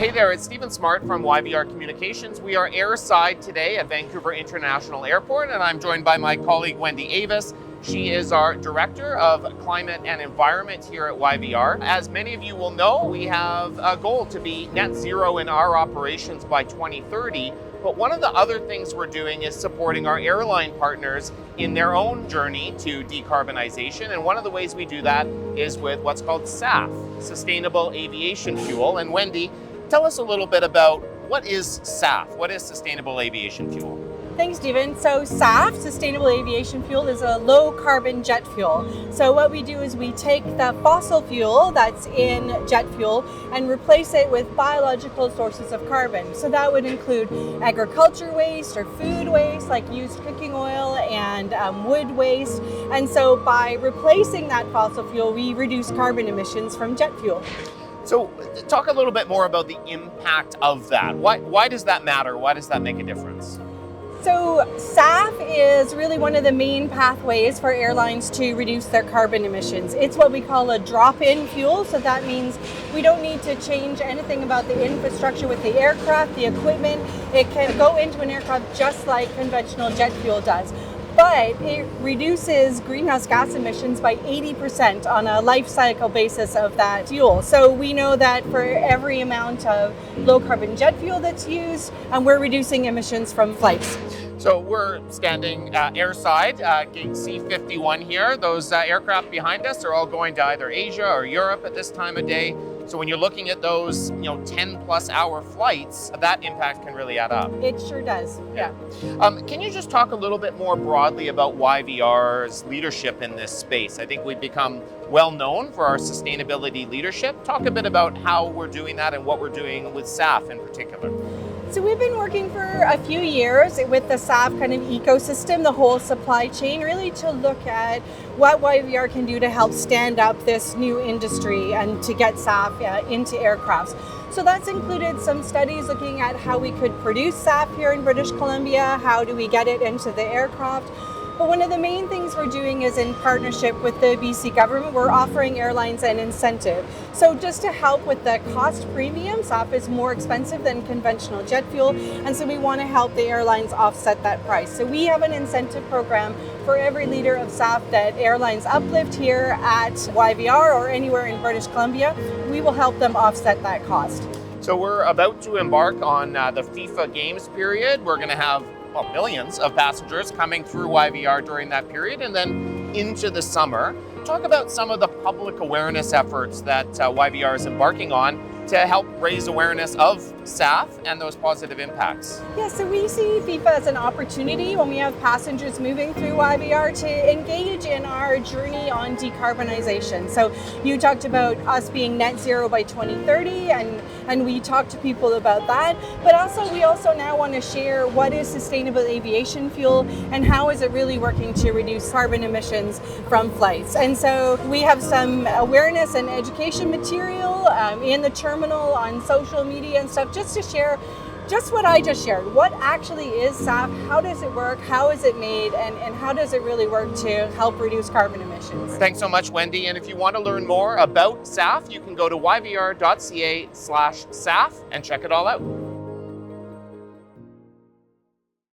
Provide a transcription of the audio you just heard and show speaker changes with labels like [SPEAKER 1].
[SPEAKER 1] Hey there, it's Stephen Smart from YVR Communications. We are airside today at Vancouver International Airport, and I'm joined by my colleague Wendy Avis. She is our Director of Climate and Environment here at YVR. As many of you will know, we have a goal to be net zero in our operations by 2030. But one of the other things we're doing is supporting our airline partners in their own journey to decarbonization. And one of the ways we do that is with what's called SAF, Sustainable Aviation Fuel. And Wendy, tell us a little bit about what is SAF? What is Sustainable Aviation Fuel?
[SPEAKER 2] Thanks, Stephen. So SAF, Sustainable Aviation Fuel, is a low carbon jet fuel. So what we do is we take the fossil fuel that's in jet fuel and replace it with biological sources of carbon. So that would include agriculture waste or food waste like used cooking oil and wood waste. And so by replacing that fossil fuel, we reduce carbon emissions from jet fuel.
[SPEAKER 1] So talk a little bit more about the impact of that. Why does that matter? Why does that make a difference?
[SPEAKER 2] So SAF is really one of the main pathways for airlines to reduce their carbon emissions. It's what we call a drop-in fuel. So that means we don't need to change anything about the infrastructure with the aircraft, the equipment. It can go into an aircraft just like conventional jet fuel does. But it reduces greenhouse gas emissions by 80% on a life cycle basis of that fuel. So we know that for every amount of low carbon jet fuel that's used, we're reducing emissions from flights.
[SPEAKER 1] So we're standing airside, gate C51 here. Those aircraft behind us are all going to either Asia or Europe at this time of day. So when you're looking at those, 10 plus hour flights, that impact can really add up.
[SPEAKER 2] It sure does, yeah.
[SPEAKER 1] Can you just talk a little bit more broadly about YVR's leadership in this space? I think we've become well known for our sustainability leadership. Talk a bit about how we're doing that and what we're doing with SAF in particular.
[SPEAKER 2] So we've been working for a few years with the SAF kind of ecosystem, the whole supply chain, really to look at what YVR can do to help stand up this new industry and to get SAF into aircrafts. So that's included some studies looking at how we could produce SAF here in British Columbia, how do we get it into the aircraft. But one of the main things we're doing is in partnership with the BC government, we're offering airlines an incentive. So just to help with the cost premium, SAF is more expensive than conventional jet fuel, and so we want to help the airlines offset that price. So we have an incentive program for every liter of SAF that airlines uplift here at YVR or anywhere in British Columbia. We will help them offset that cost.
[SPEAKER 1] So we're about to embark on the FIFA Games period. We're going to have millions of passengers coming through YVR during that period and then into the summer. Talk about some of the public awareness efforts that YVR is embarking on to help raise awareness of SAF and those positive impacts.
[SPEAKER 2] Yeah, so we see FIFA as an opportunity when we have passengers moving through YVR to engage in our journey on decarbonization. So you talked about us being net zero by 2030 and we talked to people about that, but also we also now want to share what is sustainable aviation fuel and how is it really working to reduce carbon emissions from flights. And so we have some awareness and education material in the terminal on social media and stuff just to share just what I just shared. What actually is SAF? How does it work? How is it made? And how does it really work to help reduce carbon emissions?
[SPEAKER 1] Thanks so much, Wendy. And if you want to learn more about SAF, you can go to yvr.ca/SAF and check it all out.